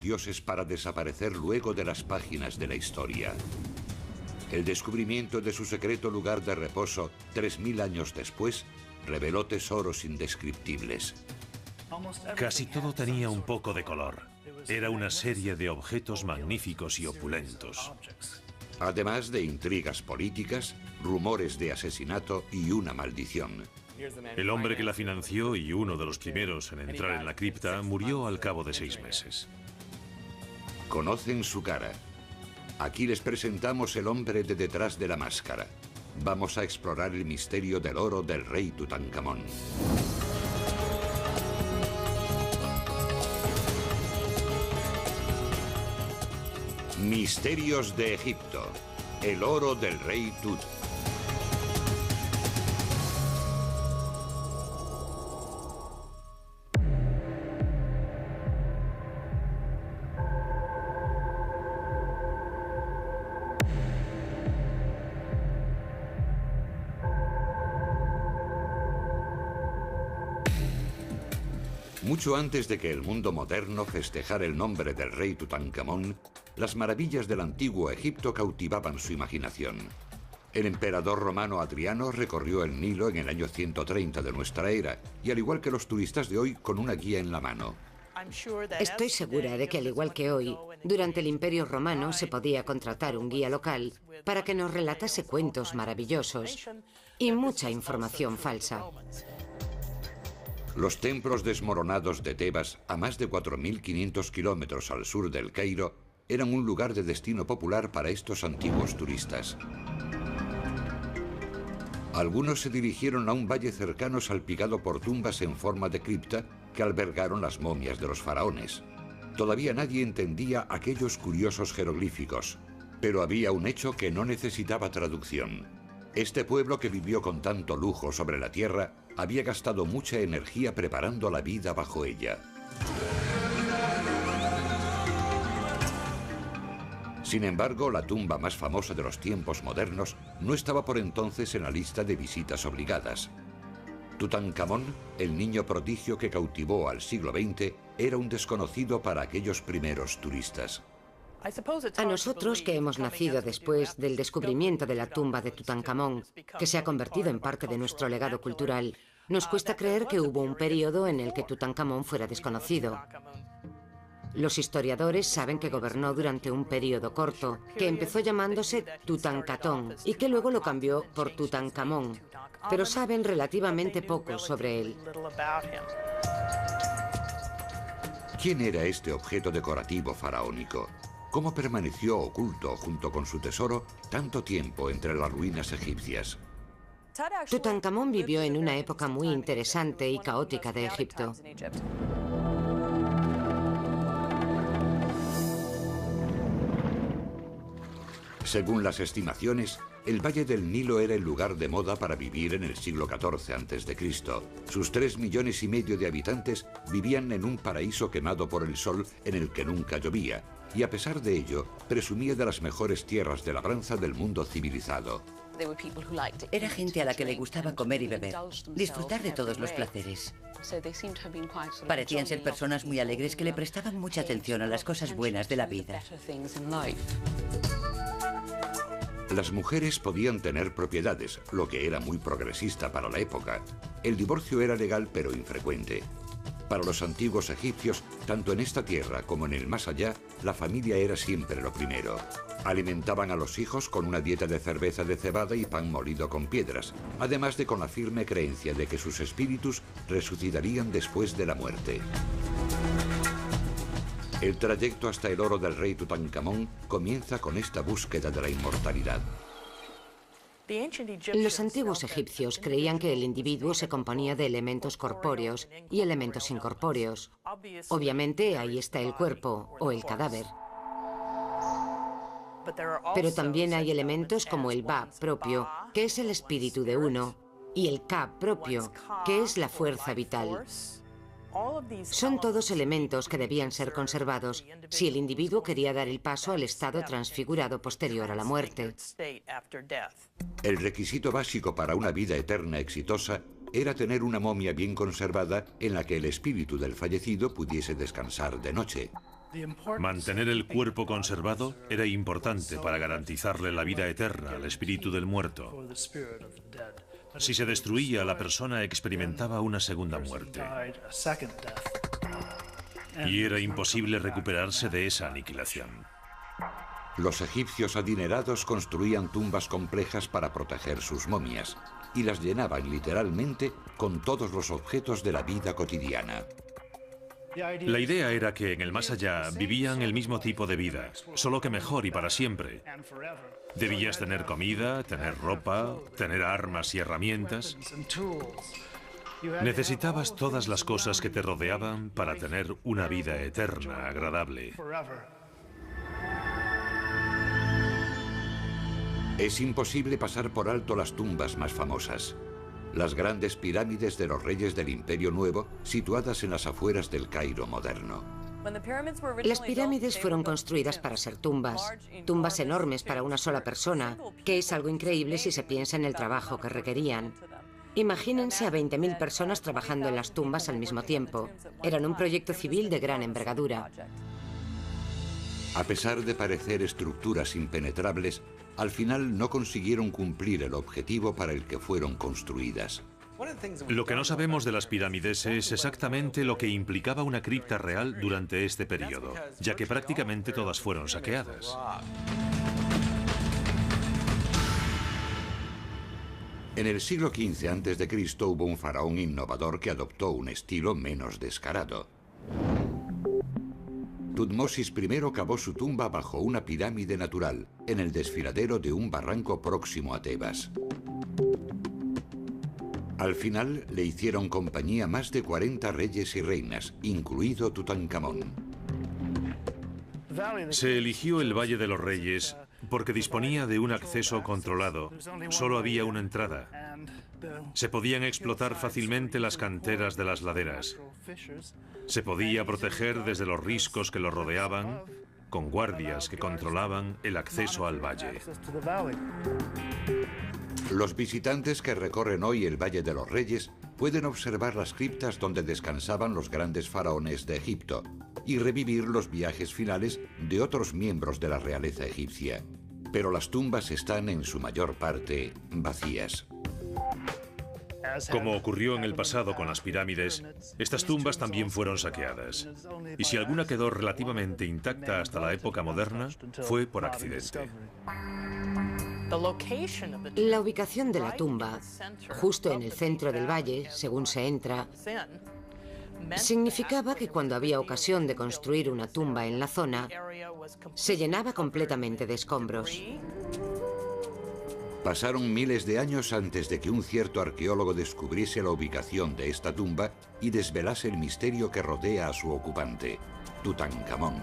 dioses para desaparecer luego de las páginas de la historia. El descubrimiento de su secreto lugar de reposo 3000 años después reveló tesoros indescriptibles. Casi todo tenía un poco de color. Era una serie de objetos magníficos y opulentos. Además de intrigas políticas, rumores de asesinato y una maldición. El hombre que la financió y uno de los primeros en entrar en la cripta murió al cabo de 6 meses. Conocen su cara. Aquí les presentamos el hombre de detrás de la máscara. Vamos a explorar el misterio del oro del rey Tutankamón. Misterios de Egipto. El oro del rey Tut. Mucho antes de que el mundo moderno festejara el nombre del rey Tutankamón, las maravillas del antiguo Egipto cautivaban su imaginación. El emperador romano Adriano recorrió el Nilo en el año 130 de nuestra era, y al igual que los turistas de hoy, con una guía en la mano. Estoy segura de que, al igual que hoy, durante el Imperio Romano se podía contratar un guía local para que nos relatase cuentos maravillosos y mucha información falsa. Los templos desmoronados de Tebas, a más de 4.500 kilómetros al sur del Cairo, eran un lugar de destino popular para estos antiguos turistas. Algunos se dirigieron a un valle cercano salpicado por tumbas en forma de cripta que albergaron las momias de los faraones. Todavía nadie entendía aquellos curiosos jeroglíficos, pero había un hecho que no necesitaba traducción. Este pueblo que vivió con tanto lujo sobre la tierra había gastado mucha energía preparando la vida bajo ella. Sin embargo, la tumba más famosa de los tiempos modernos no estaba por entonces en la lista de visitas obligadas. Tutankamón, el niño prodigio que cautivó al siglo XX, era un desconocido para aquellos primeros turistas. A nosotros, que hemos nacido después del descubrimiento de la tumba de Tutankamón, que se ha convertido en parte de nuestro legado cultural, nos cuesta creer que hubo un periodo en el que Tutankamón fuera desconocido. Los historiadores saben que gobernó durante un periodo corto, que empezó llamándose Tutankatón y que luego lo cambió por Tutankamón, pero saben relativamente poco sobre él. ¿Quién era este objeto decorativo faraónico? ¿Cómo permaneció oculto junto con su tesoro tanto tiempo entre las ruinas egipcias? Tutankamón vivió en una época muy interesante y caótica de Egipto. Según las estimaciones, el Valle del Nilo era el lugar de moda para vivir en el siglo XIV a.C. Sus 3,5 millones de habitantes vivían en un paraíso quemado por el sol en el que nunca llovía, y a pesar de ello, presumía de las mejores tierras de labranza del mundo civilizado. Era gente a la que le gustaba comer y beber, disfrutar de todos los placeres. Parecían ser personas muy alegres que le prestaban mucha atención a las cosas buenas de la vida. Las mujeres podían tener propiedades, lo que era muy progresista para la época. El divorcio era legal pero infrecuente. Para los antiguos egipcios, tanto en esta tierra como en el más allá, la familia era siempre lo primero. Alimentaban a los hijos con una dieta de cerveza de cebada y pan molido con piedras, además de con la firme creencia de que sus espíritus resucitarían después de la muerte. El trayecto hasta el oro del rey Tutankamón comienza con esta búsqueda de la inmortalidad. Los antiguos egipcios creían que el individuo se componía de elementos corpóreos y elementos incorpóreos. Obviamente ahí está el cuerpo o el cadáver. Pero también hay elementos como el Ba propio, que es el espíritu de uno, y el Ka propio, que es la fuerza vital. Son todos elementos que debían ser conservados si el individuo quería dar el paso al estado transfigurado posterior a la muerte. El requisito básico para una vida eterna exitosa era tener una momia bien conservada en la que el espíritu del fallecido pudiese descansar de noche. Mantener el cuerpo conservado era importante para garantizarle la vida eterna al espíritu del muerto. Si se destruía, la persona experimentaba una segunda muerte. Y era imposible recuperarse de esa aniquilación. Los egipcios adinerados construían tumbas complejas para proteger sus momias y las llenaban literalmente con todos los objetos de la vida cotidiana. La idea era que en el más allá vivían el mismo tipo de vida, solo que mejor y para siempre. Debías tener comida, tener ropa, tener armas y herramientas. Necesitabas todas las cosas que te rodeaban para tener una vida eterna, agradable. Es imposible pasar por alto las tumbas más famosas. Las grandes pirámides de los reyes del Imperio Nuevo, situadas en las afueras del Cairo moderno. Las pirámides fueron construidas para ser tumbas enormes para una sola persona, que es algo increíble si se piensa en el trabajo que requerían. Imagínense a 20.000 personas trabajando en las tumbas al mismo tiempo. Eran un proyecto civil de gran envergadura. A pesar de parecer estructuras impenetrables, al final no consiguieron cumplir el objetivo para el que fueron construidas. Lo que no sabemos de las pirámides es exactamente lo que implicaba una cripta real durante este periodo, ya que prácticamente todas fueron saqueadas. En el siglo XV a.C. hubo un faraón innovador que adoptó un estilo menos descarado. Tutmosis I cavó su tumba bajo una pirámide natural, en el desfiladero de un barranco próximo a Tebas. Al final le hicieron compañía más de 40 reyes y reinas, incluido Tutankamón. Se eligió el Valle de los Reyes porque disponía de un acceso controlado. Solo había una entrada. Se podían explotar fácilmente las canteras de las laderas. Se podía proteger desde los riscos que lo rodeaban, con guardias que controlaban el acceso al valle. Los visitantes que recorren hoy el Valle de los Reyes pueden observar las criptas donde descansaban los grandes faraones de Egipto y revivir los viajes finales de otros miembros de la realeza egipcia. Pero las tumbas están en su mayor parte vacías. Como ocurrió en el pasado con las pirámides, estas tumbas también fueron saqueadas. Y si alguna quedó relativamente intacta hasta la época moderna, fue por accidente. La ubicación de la tumba, justo en el centro del valle, según se entra, significaba que cuando había ocasión de construir una tumba en la zona, se llenaba completamente de escombros. Pasaron miles de años antes de que un cierto arqueólogo descubriese la ubicación de esta tumba y desvelase el misterio que rodea a su ocupante, Tutankamón.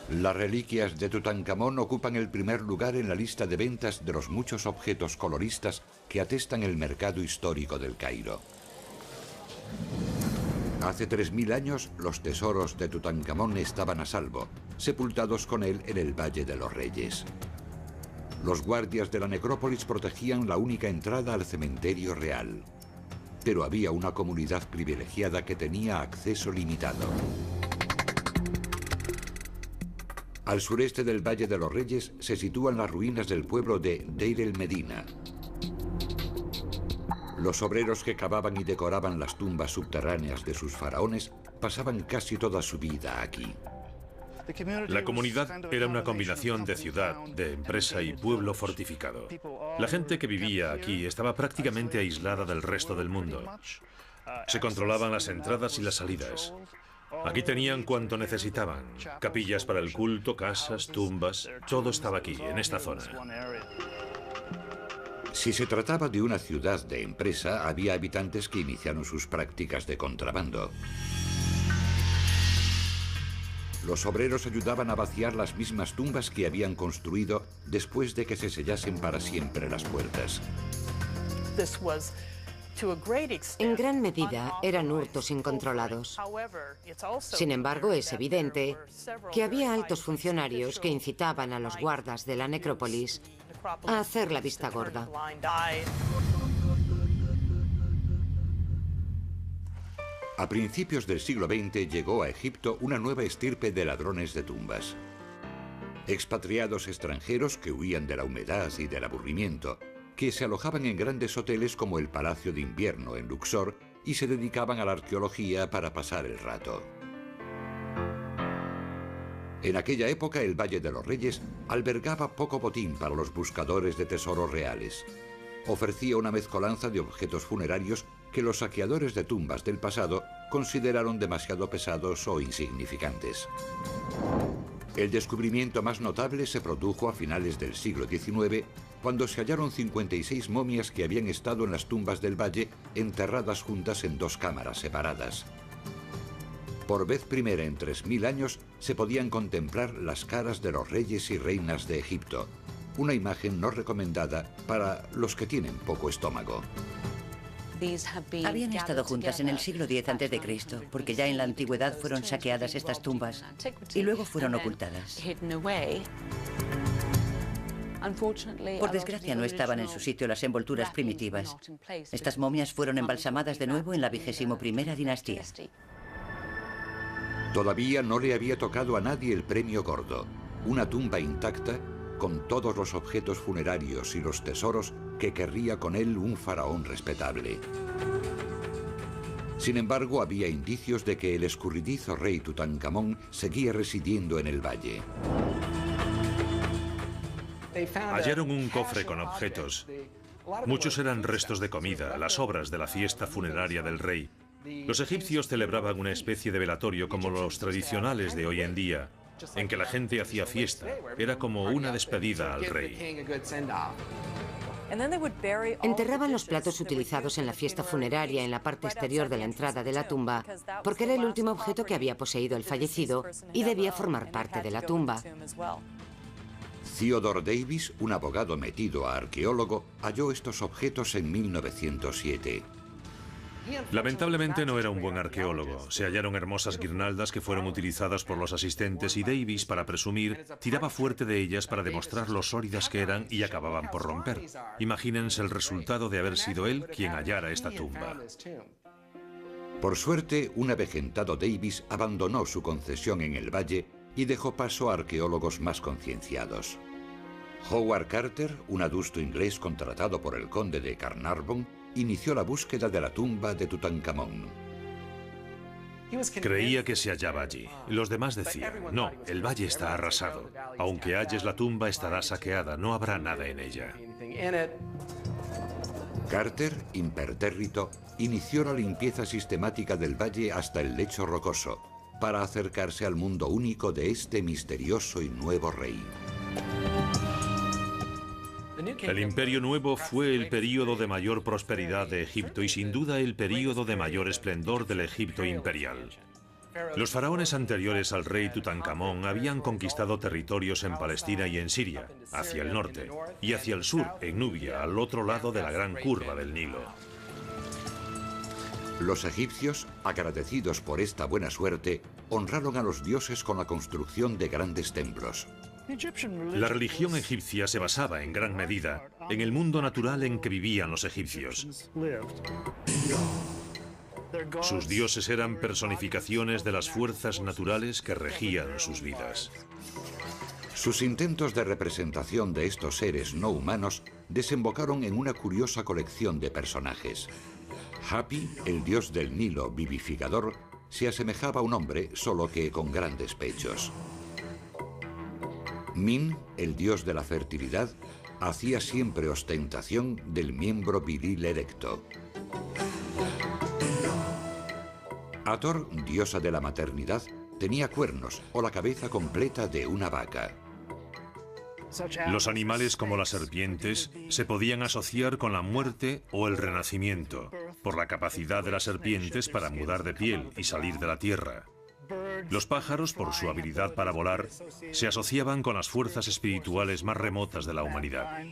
Las reliquias de Tutankamón ocupan el primer lugar en la lista de ventas de los muchos objetos coloristas que atestan el mercado histórico del Cairo. Hace 3000 años, los tesoros de Tutankamón estaban a salvo, sepultados con él en el Valle de los Reyes. Los guardias de la necrópolis protegían la única entrada al cementerio real. Pero había una comunidad privilegiada que tenía acceso limitado. Al sureste del Valle de los Reyes se sitúan las ruinas del pueblo de Deir el-Medina. Los obreros que cavaban y decoraban las tumbas subterráneas de sus faraones pasaban casi toda su vida aquí. La comunidad era una combinación de ciudad, de empresa y pueblo fortificado. La gente que vivía aquí estaba prácticamente aislada del resto del mundo. Se controlaban las entradas y las salidas. Aquí tenían cuanto necesitaban: capillas para el culto, casas, tumbas, todo estaba aquí, en esta zona. Si se trataba de una ciudad de empresa, había habitantes que iniciaron sus prácticas de contrabando. Los obreros ayudaban a vaciar las mismas tumbas que habían construido después de que se sellasen para siempre las puertas. En gran medida eran hurtos incontrolados. Sin embargo, es evidente que había altos funcionarios que incitaban a los guardas de la necrópolis a hacer la vista gorda. A principios del siglo XX llegó a Egipto una nueva estirpe de ladrones de tumbas. Expatriados extranjeros que huían de la humedad y del aburrimiento, que se alojaban en grandes hoteles como el Palacio de Invierno en Luxor y se dedicaban a la arqueología para pasar el rato. En aquella época el Valle de los Reyes albergaba poco botín para los buscadores de tesoros reales. Ofrecía una mezcolanza de objetos funerarios que los saqueadores de tumbas del pasado consideraron demasiado pesados o insignificantes. El descubrimiento más notable se produjo a finales del siglo XIX, cuando se hallaron 56 momias que habían estado en las tumbas del valle enterradas juntas en 2 cámaras separadas. Por vez primera en 3000 años se podían contemplar las caras de los reyes y reinas de Egipto, una imagen no recomendada para los que tienen poco estómago. Habían estado juntas en el siglo X a.C., porque ya en la antigüedad fueron saqueadas estas tumbas y luego fueron ocultadas. Por desgracia no estaban en su sitio las envolturas primitivas. Estas momias fueron embalsamadas de nuevo en la 21ª dinastía. Todavía no le había tocado a nadie el premio gordo, una tumba intacta con todos los objetos funerarios y los tesoros que querría con él un faraón respetable. Sin embargo, había indicios de que el escurridizo rey Tutankamón seguía residiendo en el valle. Hallaron un cofre con objetos. Muchos eran restos de comida, las obras de la fiesta funeraria del rey. Los egipcios celebraban una especie de velatorio como los tradicionales de hoy en día, en que la gente hacía fiesta. Era como una despedida al rey. Enterraban los platos utilizados en la fiesta funeraria en la parte exterior de la entrada de la tumba, porque era el último objeto que había poseído el fallecido y debía formar parte de la tumba. Theodore Davis, un abogado metido a arqueólogo, halló estos objetos en 1907. Lamentablemente no era un buen arqueólogo. Se hallaron hermosas guirnaldas que fueron utilizadas por los asistentes y Davis, para presumir, tiraba fuerte de ellas para demostrar lo sólidas que eran y acababan por romper. Imagínense el resultado de haber sido él quien hallara esta tumba. Por suerte, un avejentado Davis abandonó su concesión en el valle y dejó paso a arqueólogos más concienciados. Howard Carter, un adusto inglés contratado por el conde de Carnarvon, inició la búsqueda de la tumba de Tutankamón. Creía que se hallaba allí. Los demás decían, no, el valle está arrasado. Aunque halles la tumba, estará saqueada, no habrá nada en ella. Carter, impertérrito, inició la limpieza sistemática del valle hasta el lecho rocoso, para acercarse al mundo único de este misterioso y nuevo rey. El Imperio Nuevo fue el período de mayor prosperidad de Egipto y sin duda el período de mayor esplendor del Egipto imperial. Los faraones anteriores al rey Tutankamón habían conquistado territorios en Palestina y en Siria, hacia el norte, y hacia el sur, en Nubia, al otro lado de la gran curva del Nilo. Los egipcios, agradecidos por esta buena suerte, honraron a los dioses con la construcción de grandes templos. La religión egipcia se basaba en gran medida en el mundo natural en que vivían los egipcios. Sus dioses eran personificaciones de las fuerzas naturales que regían sus vidas. Sus intentos de representación de estos seres no humanos desembocaron en una curiosa colección de personajes. Hapi, el dios del Nilo vivificador, se asemejaba a un hombre, solo que con grandes pechos. Min, el dios de la fertilidad, hacía siempre ostentación del miembro viril erecto. Hathor, diosa de la maternidad, tenía cuernos o la cabeza completa de una vaca. Los animales como las serpientes se podían asociar con la muerte o el renacimiento, por la capacidad de las serpientes para mudar de piel y salir de la tierra. Los pájaros, por su habilidad para volar, se asociaban con las fuerzas espirituales más remotas de la humanidad.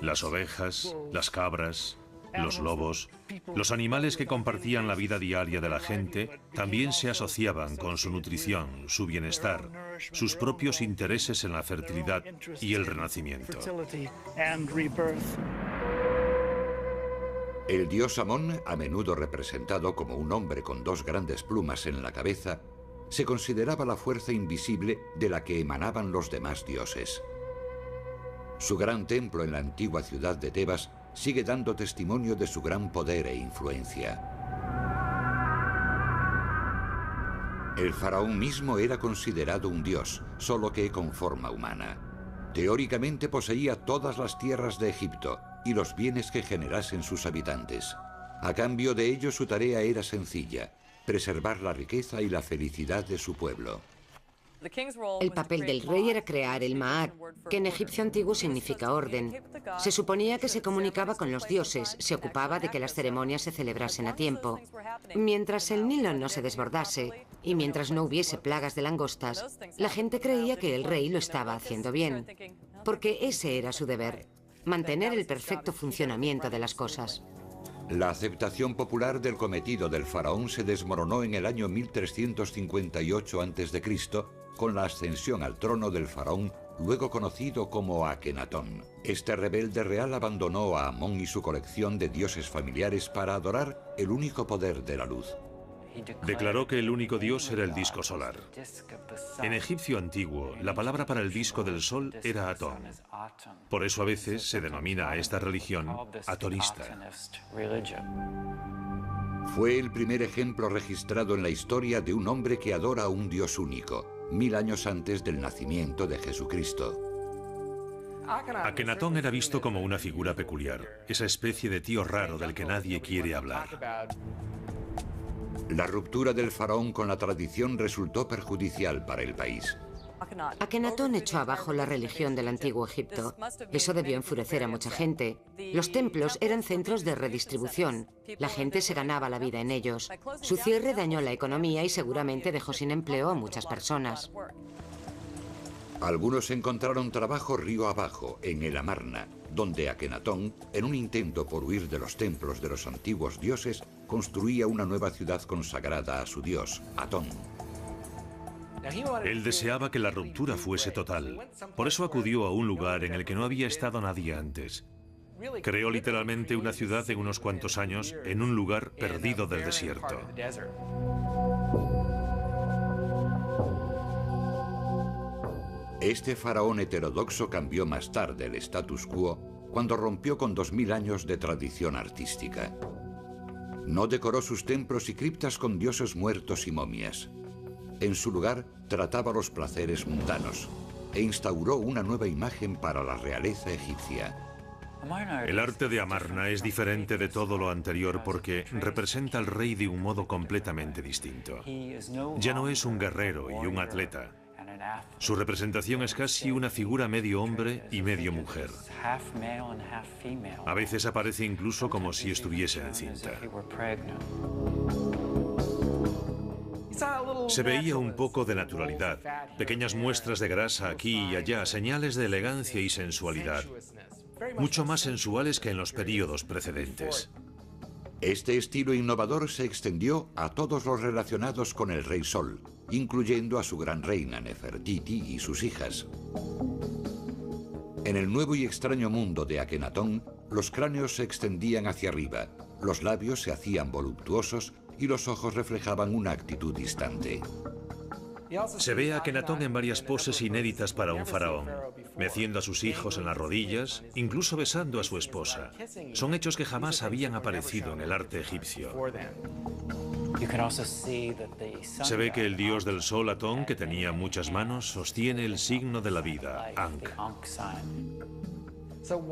Las ovejas, las cabras, los lobos, los animales que compartían la vida diaria de la gente, también se asociaban con su nutrición, su bienestar, sus propios intereses en la fertilidad y el renacimiento. El dios Amón, a menudo representado como un hombre con dos grandes plumas en la cabeza, se consideraba la fuerza invisible de la que emanaban los demás dioses. Su gran templo en la antigua ciudad de Tebas sigue dando testimonio de su gran poder e influencia. El faraón mismo era considerado un dios, solo que con forma humana. Teóricamente poseía todas las tierras de Egipto y los bienes que generasen sus habitantes. A cambio de ello, su tarea era sencilla: preservar la riqueza y la felicidad de su pueblo. El papel del rey era crear el Ma'at, que en egipcio antiguo significa orden. Se suponía que se comunicaba con los dioses, se ocupaba de que las ceremonias se celebrasen a tiempo. Mientras el Nilo no se desbordase y mientras no hubiese plagas de langostas, la gente creía que el rey lo estaba haciendo bien, porque ese era su deber: mantener el perfecto funcionamiento de las cosas. La aceptación popular del cometido del faraón se desmoronó en el año 1358 a.C., con la ascensión al trono del faraón, luego conocido como Akenatón. Este rebelde real abandonó a Amón y su colección de dioses familiares para adorar el único poder de la luz. Declaró que el único dios era el disco solar. En egipcio antiguo, la palabra para el disco del sol era Atón. Por eso a veces se denomina a esta religión atonista. Fue el primer ejemplo registrado en la historia de un hombre que adora a un dios único, 1000 años antes del nacimiento de Jesucristo. Akenatón era visto como una figura peculiar, esa especie de tío raro del que nadie quiere hablar. La ruptura del faraón con la tradición resultó perjudicial para el país. Akenatón echó abajo la religión del antiguo Egipto. Eso debió enfurecer a mucha gente. Los templos eran centros de redistribución. La gente se ganaba la vida en ellos. Su cierre dañó la economía y seguramente dejó sin empleo a muchas personas. Algunos encontraron trabajo río abajo, en el Amarna, donde Akenatón, en un intento por huir de los templos de los antiguos dioses, construía una nueva ciudad consagrada a su dios, Atón. Él deseaba que la ruptura fuese total. Por eso acudió a un lugar en el que no había estado nadie antes. Creó literalmente una ciudad en unos cuantos años en un lugar perdido del desierto. Este faraón heterodoxo cambió más tarde el status quo cuando rompió con 2000 años de tradición artística. No decoró sus templos y criptas con dioses muertos y momias. En su lugar, trataba los placeres mundanos e instauró una nueva imagen para la realeza egipcia. El arte de Amarna es diferente de todo lo anterior porque representa al rey de un modo completamente distinto. Ya no es un guerrero y un atleta. Su representación es casi una figura medio hombre y medio mujer. A veces aparece incluso como si estuviese encinta. Se veía un poco de naturalidad, pequeñas muestras de grasa aquí y allá, señales de elegancia y sensualidad, mucho más sensuales que en los períodos precedentes. Este estilo innovador se extendió a todos los relacionados con el rey Sol, incluyendo a su gran reina Nefertiti y sus hijas. En el nuevo y extraño mundo de Akenatón, los cráneos se extendían hacia arriba, los labios se hacían voluptuosos y los ojos reflejaban una actitud distante. Se ve a Akenatón en varias poses inéditas para un faraón, meciendo a sus hijos en las rodillas, incluso besando a su esposa. Son hechos que jamás habían aparecido en el arte egipcio. Se ve que el dios del sol, Atón, que tenía muchas manos, sostiene el signo de la vida, Ankh.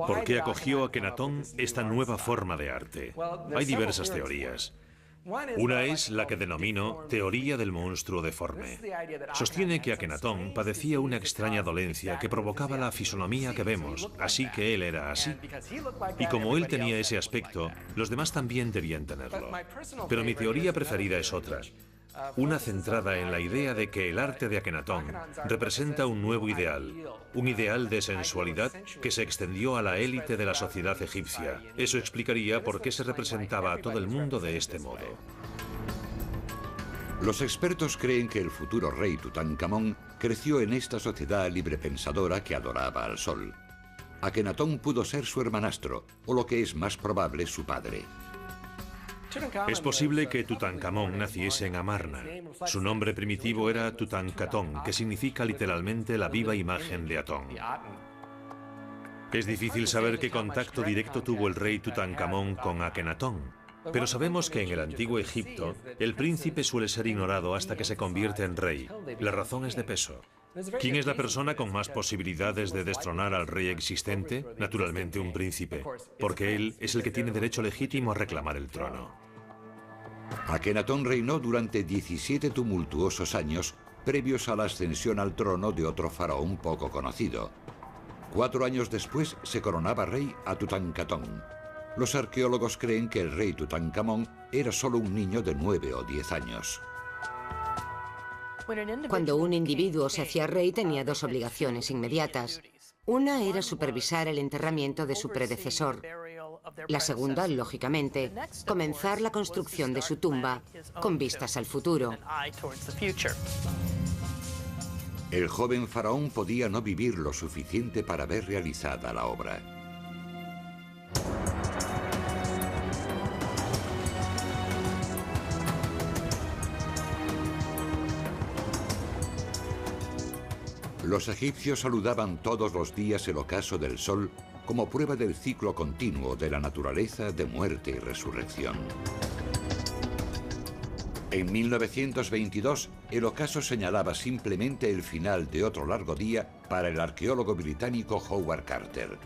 ¿Por qué acogió Akenatón esta nueva forma de arte? Hay diversas teorías. Una es la que denomino teoría del monstruo deforme. Sostiene que Akenatón padecía una extraña dolencia que provocaba la fisonomía que vemos, así que él era así. Y como él tenía ese aspecto, los demás también debían tenerlo. Pero mi teoría preferida es otra. una centrada en la idea de que el arte de Akenatón representa un nuevo ideal, un ideal de sensualidad que se extendió a la élite de la sociedad egipcia. Eso explicaría por qué se representaba a todo el mundo de este modo. Los expertos creen que el futuro rey Tutankamón creció en esta sociedad librepensadora que adoraba al sol. Akenatón pudo ser su hermanastro, o lo que es más probable, su padre. Es posible que Tutankamón naciese en Amarna. Su nombre primitivo era Tutankatón, que significa literalmente la viva imagen de Atón. Es difícil saber qué contacto directo tuvo el rey Tutankamón con Akenatón, pero sabemos que en el antiguo Egipto el príncipe suele ser ignorado hasta que se convierte en rey. La razón es de peso. ¿Quién es la persona con más posibilidades de destronar al rey existente? Naturalmente un príncipe, porque él es el que tiene derecho legítimo a reclamar el trono. Akenatón reinó durante 17 tumultuosos años previos a la ascensión al trono de otro faraón poco conocido. 4 años después se coronaba rey a Tutankatón. Los arqueólogos creen que el rey Tutankamón era solo un niño de 9 o 10 años. Cuando un individuo se hacía rey tenía dos obligaciones inmediatas. Una era supervisar el enterramiento de su predecesor. La segunda, lógicamente, comenzar la construcción de su tumba con vistas al futuro. El joven faraón podía no vivir lo suficiente para ver realizada la obra. Los egipcios saludaban todos los días el ocaso del sol como prueba del ciclo continuo de la naturaleza de muerte y resurrección. En 1922, el ocaso señalaba simplemente el final de otro largo día para el arqueólogo británico Howard Carter.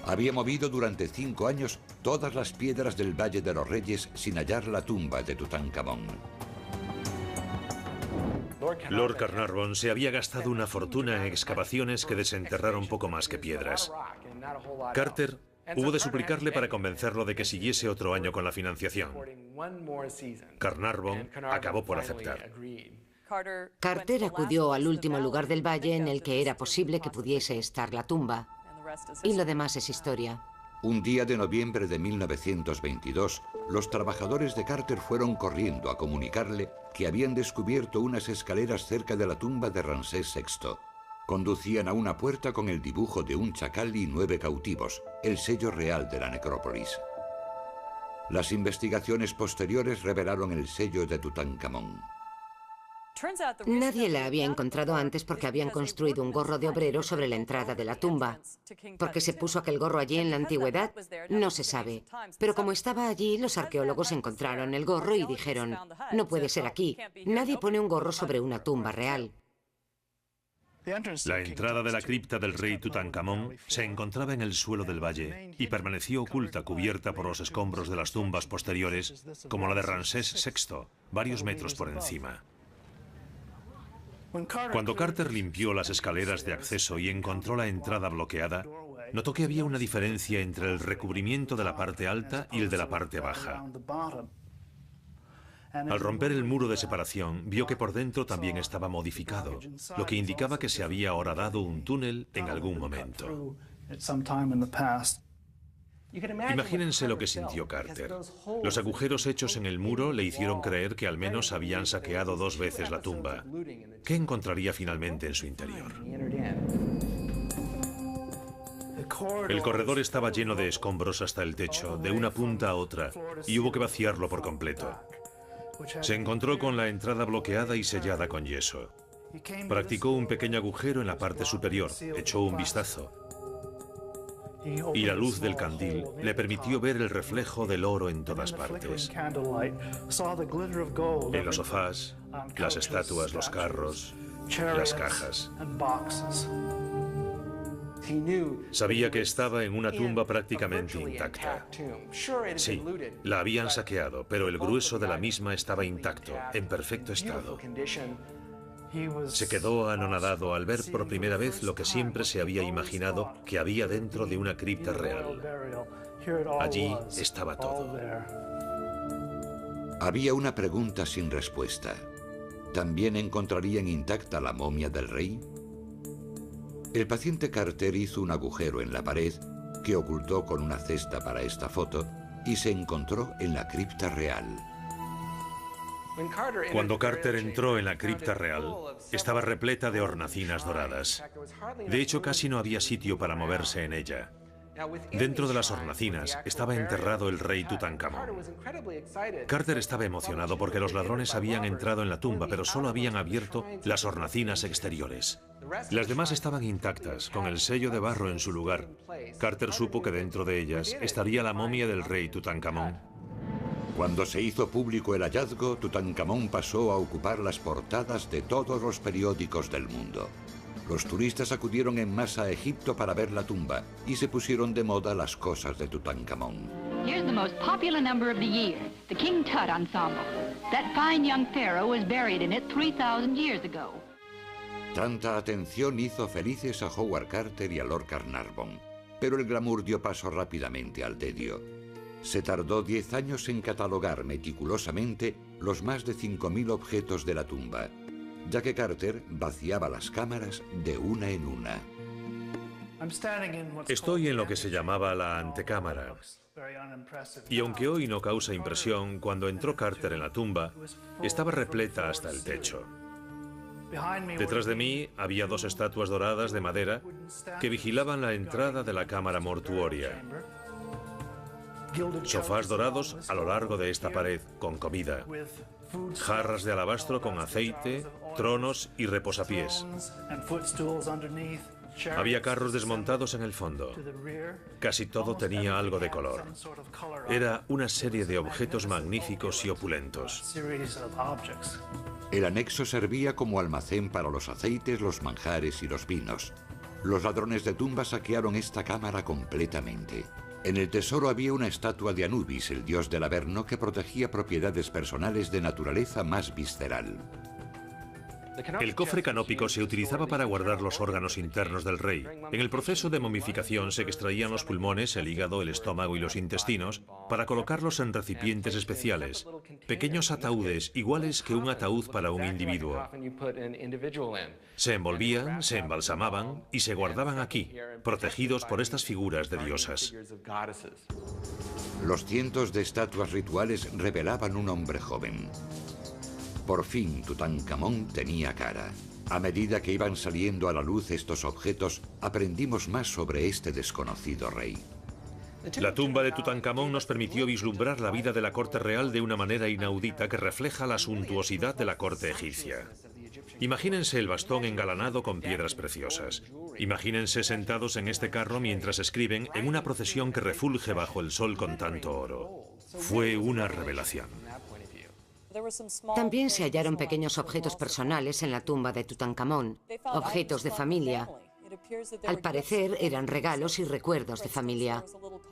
Había movido durante 5 años todas las piedras del Valle de los Reyes sin hallar la tumba de Tutankamón. Lord Carnarvon se había gastado una fortuna en excavaciones que desenterraron poco más que piedras. Carter hubo de suplicarle para convencerlo de que siguiese otro año con la financiación. Carnarvon acabó por aceptar. Carter acudió al último lugar del valle en el que era posible que pudiese estar la tumba. Y lo demás es historia. Un día de noviembre de 1922, los trabajadores de Carter fueron corriendo a comunicarle que habían descubierto unas escaleras cerca de la tumba de Ramsés VI. Conducían a una puerta con el dibujo de un chacal y 9 cautivos, el sello real de la necrópolis. Las investigaciones posteriores revelaron el sello de Tutankamón. Nadie la había encontrado antes porque habían construido un gorro de obrero sobre la entrada de la tumba. ¿Por qué se puso aquel gorro allí en la antigüedad? No se sabe. Pero como estaba allí, los arqueólogos encontraron el gorro y dijeron, no puede ser aquí. Nadie pone un gorro sobre una tumba real. La entrada de la cripta del rey Tutankamón se encontraba en el suelo del valle y permaneció oculta, cubierta por los escombros de las tumbas posteriores, como la de Ramsés VI, varios metros por encima. Cuando Carter limpió las escaleras de acceso y encontró la entrada bloqueada, notó que había una diferencia entre el recubrimiento de la parte alta y el de la parte baja. Al romper el muro de separación, vio que por dentro también estaba modificado, lo que indicaba que se había horadado un túnel en algún momento. Imagínense lo que sintió Carter. Los agujeros hechos en el muro le hicieron creer que al menos habían saqueado 2 veces la tumba. ¿Qué encontraría finalmente en su interior? El corredor estaba lleno de escombros hasta el techo, de una punta a otra, y hubo que vaciarlo por completo. Se encontró con la entrada bloqueada y sellada con yeso. Practicó un pequeño agujero en la parte superior, echó un vistazo. Y la luz del candil le permitió ver el reflejo del oro en todas partes. En los sofás, las estatuas, los carros, las cajas. Sabía que estaba en una tumba prácticamente intacta. Sí, la habían saqueado, pero el grueso de la misma estaba intacto, en perfecto estado. Se quedó anonadado al ver por primera vez lo que siempre se había imaginado que había dentro de una cripta real. Allí estaba todo. Había una pregunta sin respuesta. ¿También encontrarían intacta la momia del rey? El paciente Carter hizo un agujero en la pared que ocultó con una cesta para esta foto y se encontró en la cripta real. Cuando Carter entró en la cripta real, estaba repleta de hornacinas doradas. De hecho, casi no había sitio para moverse en ella. Dentro de las hornacinas estaba enterrado el rey Tutankamón. Carter estaba emocionado porque los ladrones habían entrado en la tumba, pero solo habían abierto las hornacinas exteriores. Las demás estaban intactas, con el sello de barro en su lugar. Carter supo que dentro de ellas estaría la momia del rey Tutankamón. Cuando se hizo público el hallazgo, Tutankamón pasó a ocupar las portadas de todos los periódicos del mundo. Los turistas acudieron en masa a Egipto para ver la tumba y se pusieron de moda las cosas de Tutankamón. Here's the most popular number of the year, the King Tut Ensemble. That fine young pharaoh was buried in it 3,000 years ago. Tanta atención hizo felices a Howard Carter y a Lord Carnarvon, pero el glamour dio paso rápidamente al tedio. Se tardó 10 años en catalogar meticulosamente los más de 5.000 objetos de la tumba, ya que Carter vaciaba las cámaras de una en una. Estoy en lo que se llamaba la antecámara. Y aunque hoy no causa impresión, cuando entró Carter en la tumba, estaba repleta hasta el techo. Detrás de mí había 2 estatuas doradas de madera que vigilaban la entrada de la cámara mortuoria. Sofás dorados a lo largo de esta pared, con comida. Jarras de alabastro con aceite, tronos y reposapiés. Había carros desmontados en el fondo. Casi todo tenía algo de color. Era una serie de objetos magníficos y opulentos. El anexo servía como almacén para los aceites, los manjares y los vinos. Los ladrones de tumbas saquearon esta cámara completamente. En el tesoro había una estatua de Anubis, el dios del Averno, que protegía propiedades personales de naturaleza más visceral. El cofre canópico se utilizaba para guardar los órganos internos del rey. En el proceso de momificación se extraían los pulmones, el hígado, el estómago y los intestinos para colocarlos en recipientes especiales, pequeños ataúdes iguales que un ataúd para un individuo. Se envolvían, se embalsamaban y se guardaban aquí, protegidos por estas figuras de diosas. Los cientos de estatuas rituales revelaban un hombre joven. Por fin, Tutankamón tenía cara. A medida que iban saliendo a la luz estos objetos, aprendimos más sobre este desconocido rey. La tumba de Tutankamón nos permitió vislumbrar la vida de la corte real de una manera inaudita que refleja la suntuosidad de la corte egipcia. Imagínense el bastón engalanado con piedras preciosas. Imagínense sentados en este carro mientras escriben en una procesión que refulge bajo el sol con tanto oro. Fue una revelación. También se hallaron pequeños objetos personales en la tumba de Tutankamón, objetos de familia. Al parecer eran regalos y recuerdos de familia.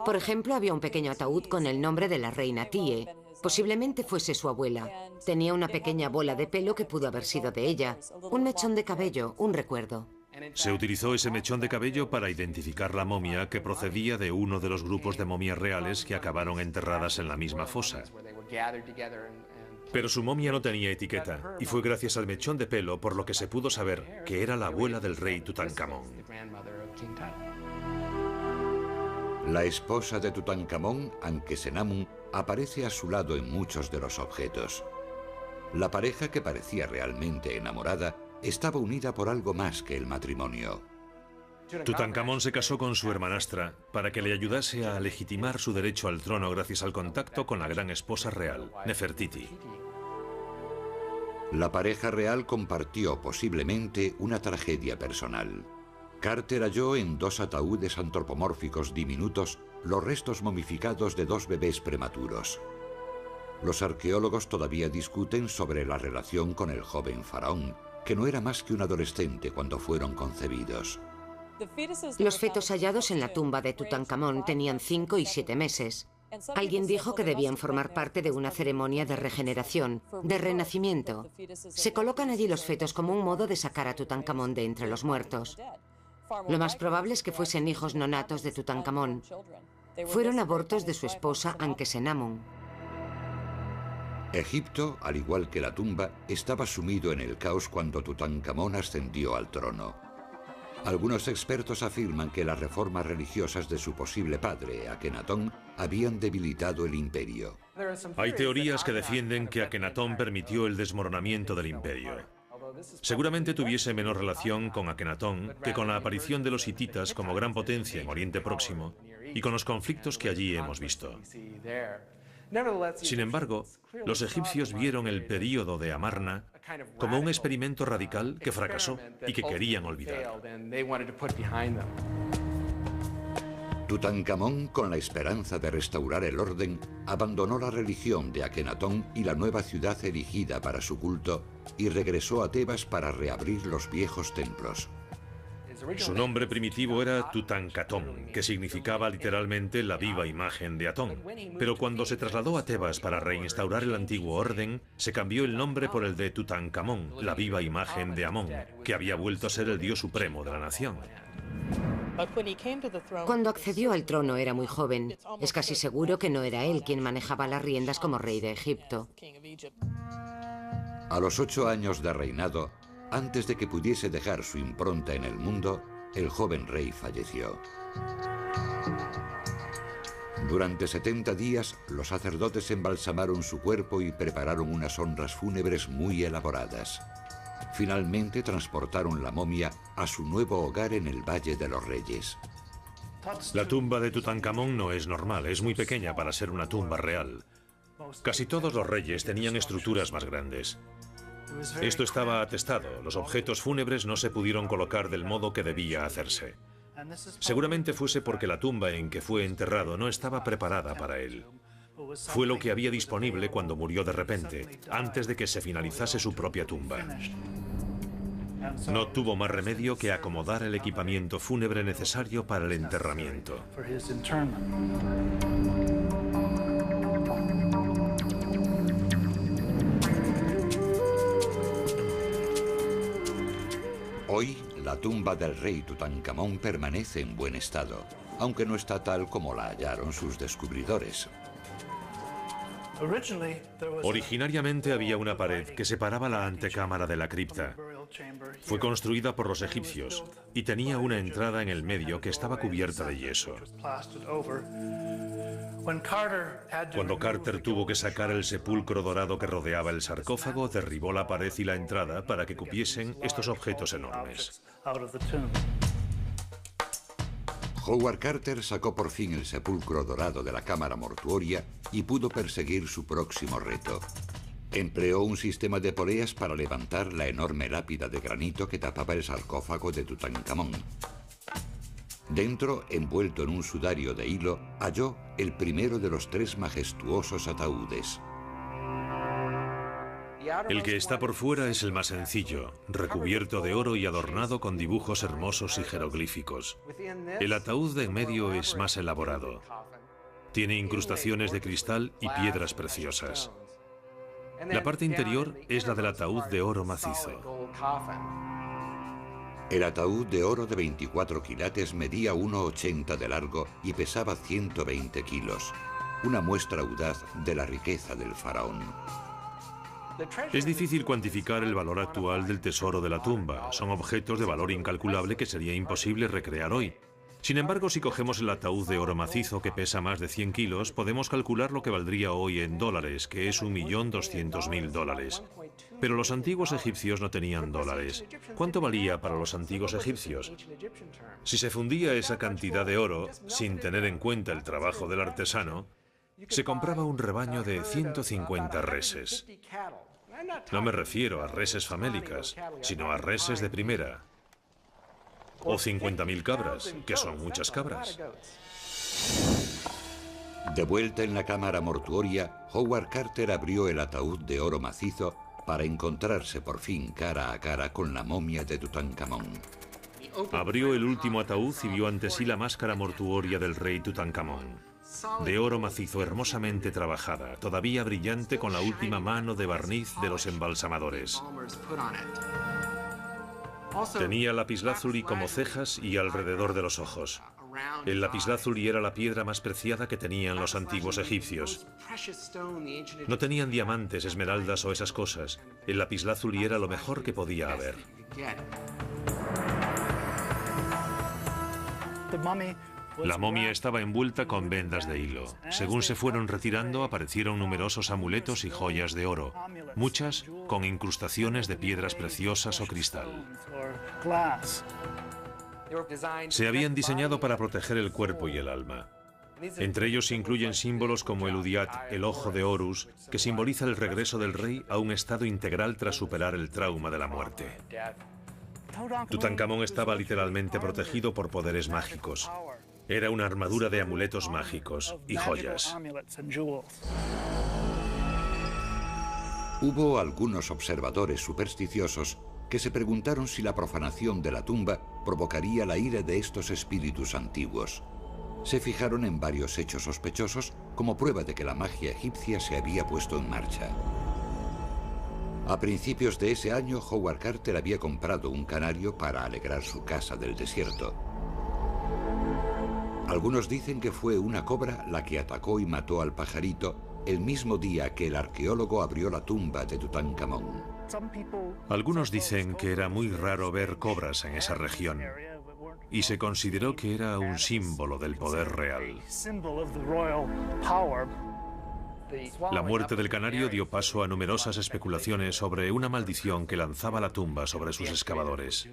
Por ejemplo, había un pequeño ataúd con el nombre de la reina Tie. Posiblemente fuese su abuela. Tenía una pequeña bola de pelo que pudo haber sido de ella. Un mechón de cabello, un recuerdo. Se utilizó ese mechón de cabello para identificar la momia que procedía de uno de los grupos de momias reales que acabaron enterradas en la misma fosa. Pero su momia no tenía etiqueta, y fue gracias al mechón de pelo por lo que se pudo saber que era la abuela del rey Tutankamón. La esposa de Tutankamón, Ankesenamun, aparece a su lado en muchos de los objetos. La pareja, que parecía realmente enamorada, estaba unida por algo más que el matrimonio. Tutankamón se casó con su hermanastra para que le ayudase a legitimar su derecho al trono gracias al contacto con la gran esposa real, Nefertiti. La pareja real compartió posiblemente una tragedia personal. Carter halló en 2 ataúdes antropomórficos diminutos los restos momificados de 2 bebés prematuros. Los arqueólogos todavía discuten sobre la relación con el joven faraón, que no era más que un adolescente cuando fueron concebidos. Los fetos hallados en la tumba de Tutankamón tenían 5 y 7 meses. Alguien dijo que debían formar parte de una ceremonia de regeneración, de renacimiento. Se colocan allí los fetos como un modo de sacar a Tutankamón de entre los muertos. Lo más probable es que fuesen hijos no natos de Tutankamón. Fueron abortos de su esposa Ankesenamun. Egipto, al igual que la tumba, estaba sumido en el caos cuando Tutankamón ascendió al trono. Algunos expertos afirman que las reformas religiosas de su posible padre, Akenatón, habían debilitado el imperio. Hay teorías que defienden que Akenatón permitió el desmoronamiento del imperio. Seguramente tuviese menor relación con Akenatón que con la aparición de los hititas como gran potencia en Oriente Próximo y con los conflictos que allí hemos visto. Sin embargo, los egipcios vieron el período de Amarna como un experimento radical que fracasó y que querían olvidar. Tutankamón, con la esperanza de restaurar el orden, abandonó la religión de Akenatón y la nueva ciudad erigida para su culto y regresó a Tebas para reabrir los viejos templos. Su nombre primitivo era Tutankatón, que significaba literalmente la viva imagen de Atón. Pero cuando se trasladó a Tebas para reinstaurar el antiguo orden, se cambió el nombre por el de Tutankamón, la viva imagen de Amón, que había vuelto a ser el dios supremo de la nación. Cuando accedió al trono era muy joven. Es casi seguro que no era él quien manejaba las riendas como rey de Egipto. A los 8 años de reinado, antes de que pudiese dejar su impronta en el mundo, el joven rey falleció. Durante 70 días, los sacerdotes embalsamaron su cuerpo y prepararon unas honras fúnebres muy elaboradas. Finalmente transportaron la momia a su nuevo hogar en el Valle de los Reyes. La tumba de Tutankamón no es normal, es muy pequeña para ser una tumba real. Casi todos los reyes tenían estructuras más grandes. Esto estaba atestado, los objetos fúnebres no se pudieron colocar del modo que debía hacerse. Seguramente fuese porque la tumba en que fue enterrado no estaba preparada para él. Fue lo que había disponible cuando murió de repente, antes de que se finalizase su propia tumba. No tuvo más remedio que acomodar el equipamiento fúnebre necesario para el enterramiento. Hoy, la tumba del rey Tutankamón permanece en buen estado, aunque no está tal como la hallaron sus descubridores. Originariamente había una pared que separaba la antecámara de la cripta. Fue construida por los egipcios y tenía una entrada en el medio que estaba cubierta de yeso. Cuando Carter tuvo que sacar el sepulcro dorado que rodeaba el sarcófago, derribó la pared y la entrada para que cupiesen estos objetos enormes. Howard Carter sacó por fin el sepulcro dorado de la cámara mortuoria y pudo perseguir su próximo reto. Empleó un sistema de poleas para levantar la enorme lápida de granito que tapaba el sarcófago de Tutankamón. Dentro, envuelto en un sudario de hilo, halló el primero de los 3 majestuosos ataúdes. El que está por fuera es el más sencillo, recubierto de oro y adornado con dibujos hermosos y jeroglíficos. El ataúd de en medio es más elaborado. Tiene incrustaciones de cristal y piedras preciosas. La parte interior es la del ataúd de oro macizo. El ataúd de oro de 24 quilates medía 1,80 de largo y pesaba 120 kilos, una muestra audaz de la riqueza del faraón. Es difícil cuantificar el valor actual del tesoro de la tumba. Son objetos de valor incalculable que sería imposible recrear hoy. Sin embargo, si cogemos el ataúd de oro macizo que pesa más de 100 kilos, podemos calcular lo que valdría hoy en dólares, que es $1.200.000. Pero los antiguos egipcios no tenían dólares. ¿Cuánto valía para los antiguos egipcios? Si se fundía esa cantidad de oro, sin tener en cuenta el trabajo del artesano, se compraba un rebaño de 150 reses. No me refiero a reses famélicas, sino a reses de primera. O 50.000 cabras, que son muchas cabras. De vuelta en la cámara mortuoria, Howard Carter abrió el ataúd de oro macizo para encontrarse por fin cara a cara con la momia de Tutankamón. Abrió el último ataúd y vio ante sí la máscara mortuoria del rey Tutankamón. De oro macizo hermosamente trabajada, todavía brillante con la última mano de barniz de los embalsamadores. Tenía lapislázuli como cejas y alrededor de los ojos. El lapislázuli era la piedra más preciada que tenían los antiguos egipcios. No tenían diamantes, esmeraldas o esas cosas. El lapislázuli era lo mejor que podía haber. La momia estaba envuelta con vendas de hilo. Según se fueron retirando, aparecieron numerosos amuletos y joyas de oro, muchas con incrustaciones de piedras preciosas o cristal. Se habían diseñado para proteger el cuerpo y el alma. Entre ellos se incluyen símbolos como el Udiat, el ojo de Horus, que simboliza el regreso del rey a un estado integral tras superar el trauma de la muerte. Tutankamón estaba literalmente protegido por poderes mágicos. Era una armadura de amuletos mágicos y joyas. Hubo algunos observadores supersticiosos que se preguntaron si la profanación de la tumba provocaría la ira de estos espíritus antiguos. Se fijaron en varios hechos sospechosos como prueba de que la magia egipcia se había puesto en marcha. A principios de ese año, Howard Carter había comprado un canario para alegrar su casa del desierto. Algunos dicen que fue una cobra la que atacó y mató al pajarito el mismo día que el arqueólogo abrió la tumba de Tutankamón. Algunos dicen que era muy raro ver cobras en esa región y se consideró que era un símbolo del poder real. La muerte del canario dio paso a numerosas especulaciones sobre una maldición que lanzaba la tumba sobre sus excavadores.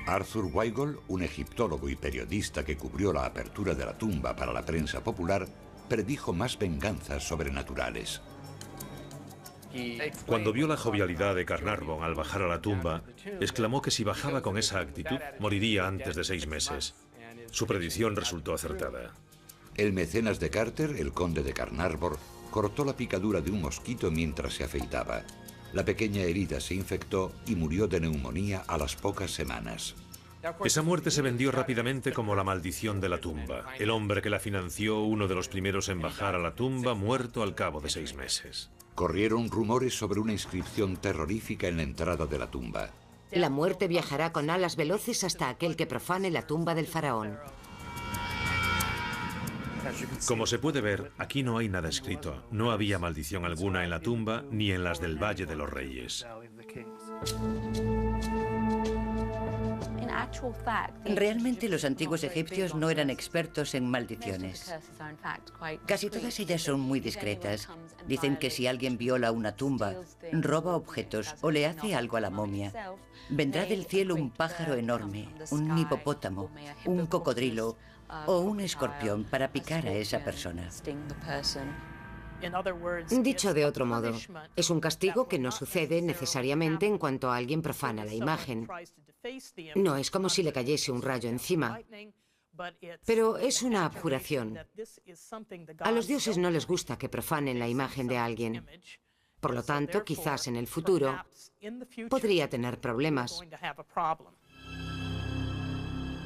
Arthur Weigel, un egiptólogo y periodista que cubrió la apertura de la tumba para la prensa popular, predijo más venganzas sobrenaturales. Cuando vio la jovialidad de Carnarvon al bajar a la tumba, exclamó que si bajaba con esa actitud, moriría antes de 6 meses. Su predicción resultó acertada. El mecenas de Carter, el conde de Carnarvon, cortó la picadura de un mosquito mientras se afeitaba. La pequeña herida se infectó y murió de neumonía a las pocas semanas. Esa muerte se vendió rápidamente como la maldición de la tumba. El hombre que la financió, uno de los primeros en bajar a la tumba, muerto al cabo de 6 meses. Corrieron rumores sobre una inscripción terrorífica en la entrada de la tumba. La muerte viajará con alas veloces hasta aquel que profane la tumba del faraón. Como se puede ver, aquí no hay nada escrito. No había maldición alguna en la tumba ni en las del Valle de los Reyes. Realmente los antiguos egipcios no eran expertos en maldiciones. Casi todas ellas son muy discretas. Dicen que si alguien viola una tumba, roba objetos o le hace algo a la momia, vendrá del cielo un pájaro enorme, un hipopótamo, un cocodrilo o un escorpión para picar a esa persona. Dicho de otro modo, es un castigo que no sucede necesariamente en cuanto alguien profana la imagen. No es como si le cayese un rayo encima, pero es una abjuración. A los dioses no les gusta que profanen la imagen de alguien. Por lo tanto, quizás en el futuro podría tener problemas.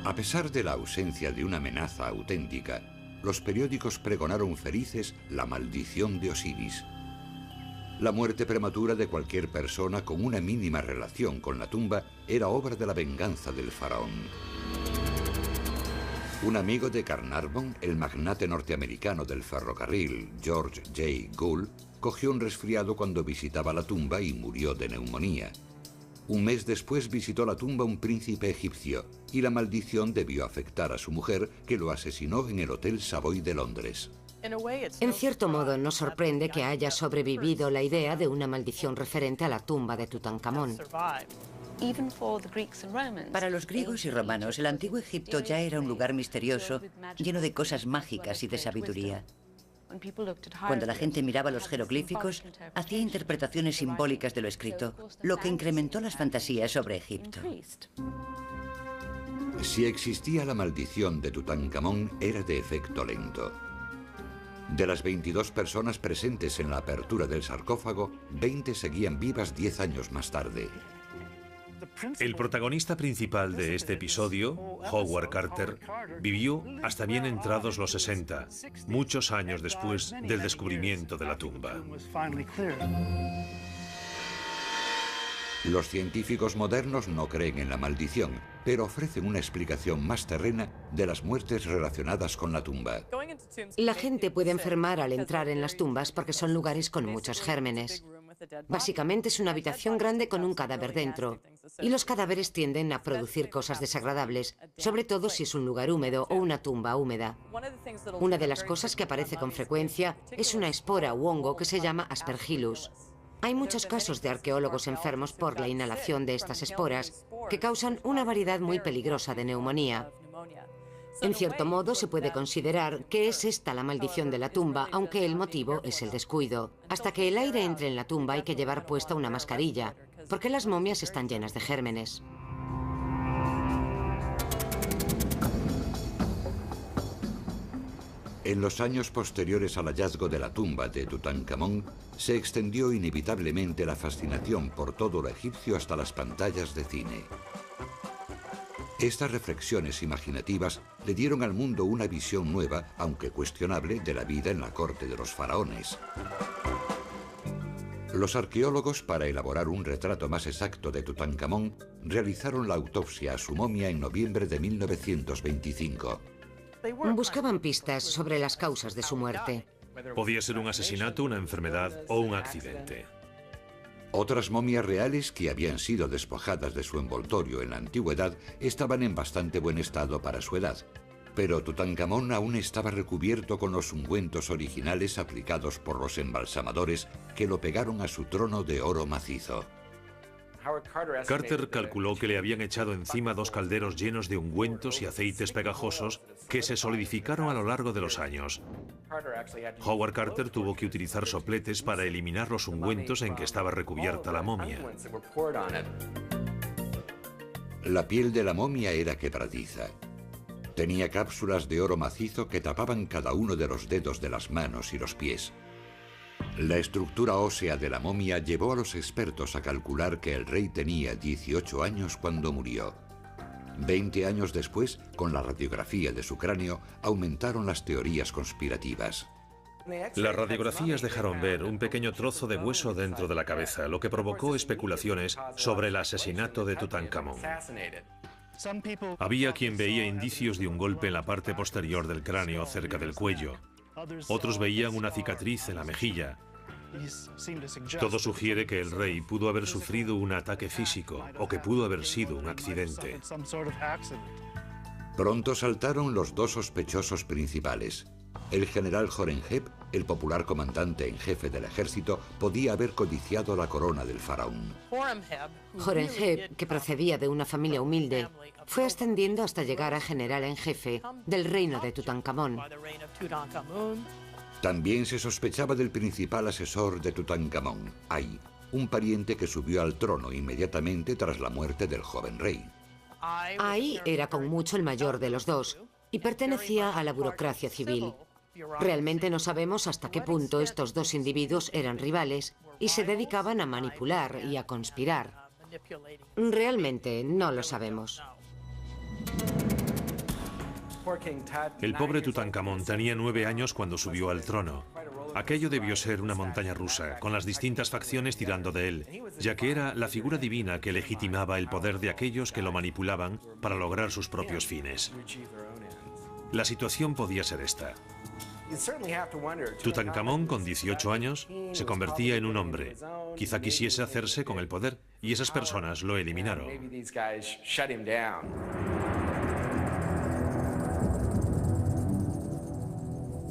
A pesar de la ausencia de una amenaza auténtica, los periódicos pregonaron felices la maldición de Osiris. La muerte prematura de cualquier persona con una mínima relación con la tumba era obra de la venganza del faraón. Un amigo de Carnarvon, el magnate norteamericano del ferrocarril, George J. Gould, cogió un resfriado cuando visitaba la tumba y murió de neumonía. Un mes después visitó la tumba un príncipe egipcio y la maldición debió afectar a su mujer, que lo asesinó en el Hotel Savoy de Londres. En cierto modo, nos sorprende que haya sobrevivido la idea de una maldición referente a la tumba de Tutankamón. Para los griegos y romanos, el antiguo Egipto ya era un lugar misterioso, lleno de cosas mágicas y de sabiduría. Cuando la gente miraba los jeroglíficos, hacía interpretaciones simbólicas de lo escrito, lo que incrementó las fantasías sobre Egipto. Si existía la maldición de Tutankamón, era de efecto lento. De las 22 personas presentes en la apertura del sarcófago, 20 seguían vivas 10 años más tarde. El protagonista principal de este episodio, Howard Carter, vivió hasta bien entrados los 60, muchos años después del descubrimiento de la tumba. Los científicos modernos no creen en la maldición, pero ofrecen una explicación más terrena de las muertes relacionadas con la tumba. La gente puede enfermar al entrar en las tumbas porque son lugares con muchos gérmenes. Básicamente es una habitación grande con un cadáver dentro, y los cadáveres tienden a producir cosas desagradables, sobre todo si es un lugar húmedo o una tumba húmeda. Una de las cosas que aparece con frecuencia es una espora u hongo que se llama Aspergillus. Hay muchos casos de arqueólogos enfermos por la inhalación de estas esporas, que causan una variedad muy peligrosa de neumonía. En cierto modo, se puede considerar que es esta la maldición de la tumba, aunque el motivo es el descuido. Hasta que el aire entre en la tumba hay que llevar puesta una mascarilla, porque las momias están llenas de gérmenes. En los años posteriores al hallazgo de la tumba de Tutankamón, se extendió inevitablemente la fascinación por todo lo egipcio hasta las pantallas de cine. Estas reflexiones imaginativas le dieron al mundo una visión nueva, aunque cuestionable, de la vida en la corte de los faraones. Los arqueólogos, para elaborar un retrato más exacto de Tutankamón, realizaron la autopsia a su momia en noviembre de 1925. Buscaban pistas sobre las causas de su muerte. Podía ser un asesinato, una enfermedad o un accidente. Otras momias reales que habían sido despojadas de su envoltorio en la antigüedad estaban en bastante buen estado para su edad. Pero Tutankamón aún estaba recubierto con los ungüentos originales aplicados por los embalsamadores que lo pegaron a su trono de oro macizo. Carter calculó que le habían echado encima 2 calderos llenos de ungüentos y aceites pegajosos que se solidificaron a lo largo de los años. Howard Carter tuvo que utilizar sopletes para eliminar los ungüentos en que estaba recubierta la momia. La piel de la momia era quebradiza. Tenía cápsulas de oro macizo que tapaban cada uno de los dedos de las manos y los pies. La estructura ósea de la momia llevó a los expertos a calcular que el rey tenía 18 años cuando murió. 20 años después, con la radiografía de su cráneo, aumentaron las teorías conspirativas. Las radiografías dejaron ver un pequeño trozo de hueso dentro de la cabeza, lo que provocó especulaciones sobre el asesinato de Tutankamón. Había quien veía indicios de un golpe en la parte posterior del cráneo cerca del cuello. Otros veían una cicatriz en la mejilla. Todo sugiere que el rey pudo haber sufrido un ataque físico o que pudo haber sido un accidente. Pronto saltaron los 2 sospechosos principales. El general Horemheb, el popular comandante en jefe del ejército, podía haber codiciado la corona del faraón. Horemheb, que procedía de una familia humilde, fue ascendiendo hasta llegar a general en jefe del reino de Tutankamón. También se sospechaba del principal asesor de Tutankamón, Ay, un pariente que subió al trono inmediatamente tras la muerte del joven rey. Ay era con mucho el mayor de los 2 y pertenecía a la burocracia civil. Realmente no sabemos hasta qué punto estos 2 individuos eran rivales y se dedicaban a manipular y a conspirar. Realmente no lo sabemos. El pobre Tutankamón tenía 9 años cuando subió al trono. Aquello debió ser una montaña rusa, con las distintas facciones tirando de él, ya que era la figura divina que legitimaba el poder de aquellos que lo manipulaban para lograr sus propios fines. La situación podía ser esta. Tutankamón, con 18 años, se convertía en un hombre. Quizá quisiese hacerse con el poder, y esas personas lo eliminaron.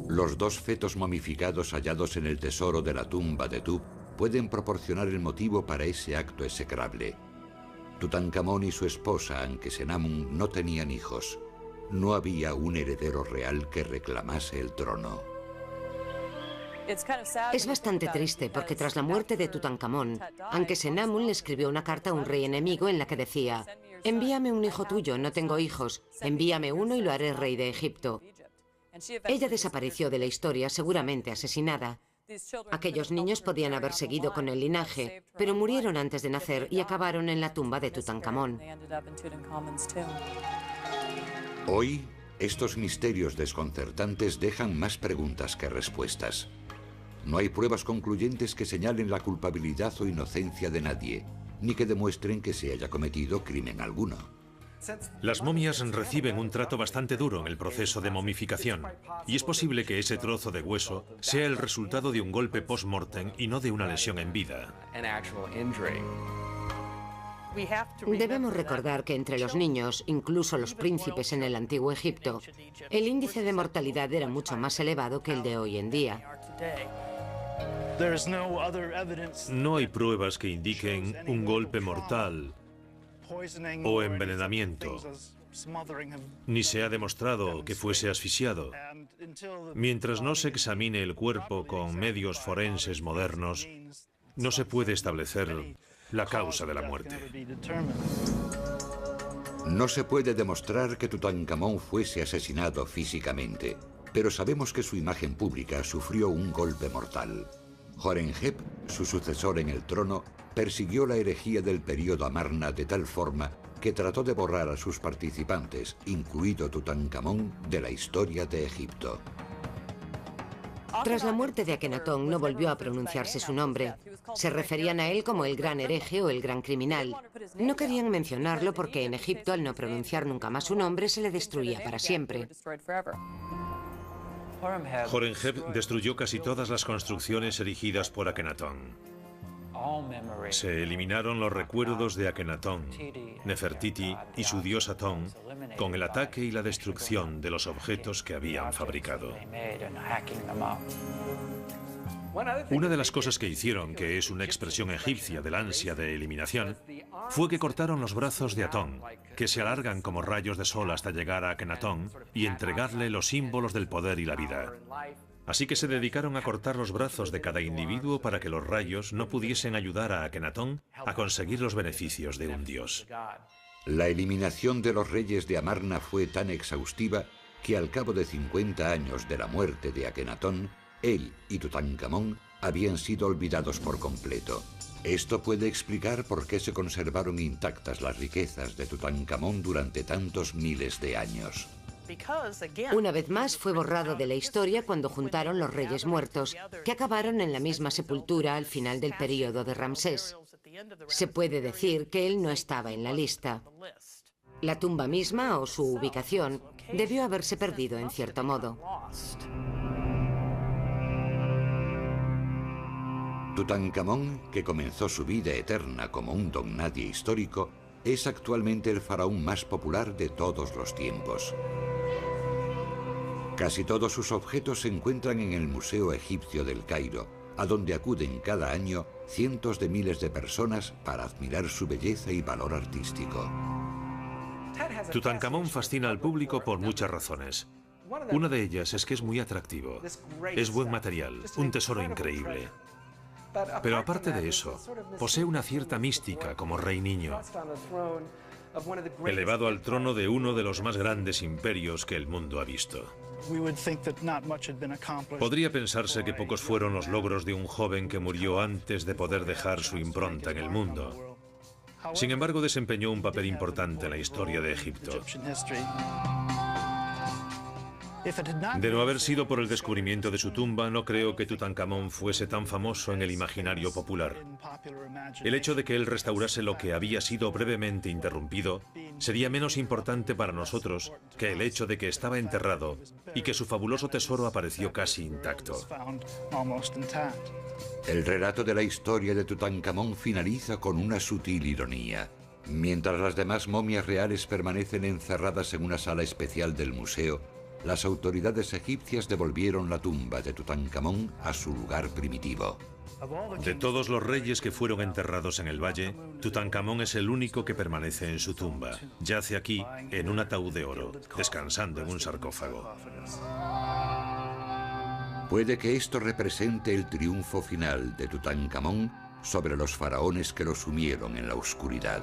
Los 2 fetos momificados hallados en el tesoro de la tumba de Tub pueden proporcionar el motivo para ese acto execrable. Tutankamón y su esposa, Ankesenamun, no tenían hijos. No había un heredero real que reclamase el trono. Es bastante triste porque tras la muerte de Tutankamón, Ankesenamun le escribió una carta a un rey enemigo en la que decía: «Envíame un hijo tuyo, no tengo hijos. Envíame uno y lo haré rey de Egipto». Ella desapareció de la historia, seguramente asesinada. Aquellos niños podían haber seguido con el linaje, pero murieron antes de nacer y acabaron en la tumba de Tutankamón. Hoy, estos misterios desconcertantes dejan más preguntas que respuestas. No hay pruebas concluyentes que señalen la culpabilidad o inocencia de nadie. ni que demuestren que se haya cometido crimen alguno. Las momias reciben un trato bastante duro en el proceso de momificación, y es posible que ese trozo de hueso sea el resultado de un golpe post-mortem y no de una lesión en vida. Debemos recordar que entre los niños, incluso los príncipes en el antiguo Egipto, el índice de mortalidad era mucho más elevado que el de hoy en día. No hay pruebas que indiquen un golpe mortal o envenenamiento, ni se ha demostrado que fuese asfixiado. Mientras no se examine el cuerpo con medios forenses modernos, no se puede establecer la causa de la muerte. No se puede demostrar que Tutankamón fuese asesinado físicamente, pero sabemos que su imagen pública sufrió un golpe mortal. Horemheb, su sucesor en el trono, persiguió la herejía del período Amarna de tal forma que trató de borrar a sus participantes, incluido Tutankamón, de la historia de Egipto. Tras la muerte de Akenatón no volvió a pronunciarse su nombre. Se referían a él como el gran hereje o el gran criminal. No querían mencionarlo porque en Egipto, al no pronunciar nunca más su nombre, se le destruía para siempre. Horemheb destruyó casi todas las construcciones erigidas por Akenatón. Se eliminaron los recuerdos de Akenatón, Nefertiti y su dios Atón con el ataque y la destrucción de los objetos que habían fabricado. Una de las cosas que hicieron, que es una expresión egipcia del ansia de eliminación, fue que cortaron los brazos de Atón, que se alargan como rayos de sol hasta llegar a Akenatón y entregarle los símbolos del poder y la vida. Así que se dedicaron a cortar los brazos de cada individuo para que los rayos no pudiesen ayudar a Akenatón a conseguir los beneficios de un dios. La eliminación de los reyes de Amarna fue tan exhaustiva que al cabo de 50 años de la muerte de Akenatón, él y Tutankamón habían sido olvidados por completo. Esto puede explicar por qué se conservaron intactas las riquezas de Tutankamón durante tantos miles de años. Una vez más fue borrado de la historia cuando juntaron los reyes muertos, que acabaron en la misma sepultura al final del período de Ramsés. Se puede decir que él no estaba en la lista. La tumba misma o su ubicación debió haberse perdido en cierto modo. Tutankamón, que comenzó su vida eterna como un don nadie histórico, es actualmente el faraón más popular de todos los tiempos. Casi todos sus objetos se encuentran en el Museo Egipcio del Cairo, a donde acuden cada año cientos de miles de personas para admirar su belleza y valor artístico. Tutankamón fascina al público por muchas razones. Una de ellas es que es muy atractivo. Es buen material, un tesoro increíble. Pero aparte de eso, posee una cierta mística como rey niño, elevado al trono de uno de los más grandes imperios que el mundo ha visto. Podría pensarse que pocos fueron los logros de un joven que murió antes de poder dejar su impronta en el mundo. Sin embargo, desempeñó un papel importante en la historia de Egipto. De no haber sido por el descubrimiento de su tumba, no creo que Tutankamón fuese tan famoso en el imaginario popular. El hecho de que él restaurase lo que había sido brevemente interrumpido sería menos importante para nosotros que el hecho de que estaba enterrado y que su fabuloso tesoro apareció casi intacto. El relato de la historia de Tutankamón finaliza con una sutil ironía. Mientras las demás momias reales permanecen encerradas en una sala especial del museo, las autoridades egipcias devolvieron la tumba de Tutankamón a su lugar primitivo. De todos los reyes que fueron enterrados en el valle, Tutankamón es el único que permanece en su tumba. Yace aquí, en un ataúd de oro, descansando en un sarcófago. Puede que esto represente el triunfo final de Tutankamón sobre los faraones que lo sumieron en la oscuridad.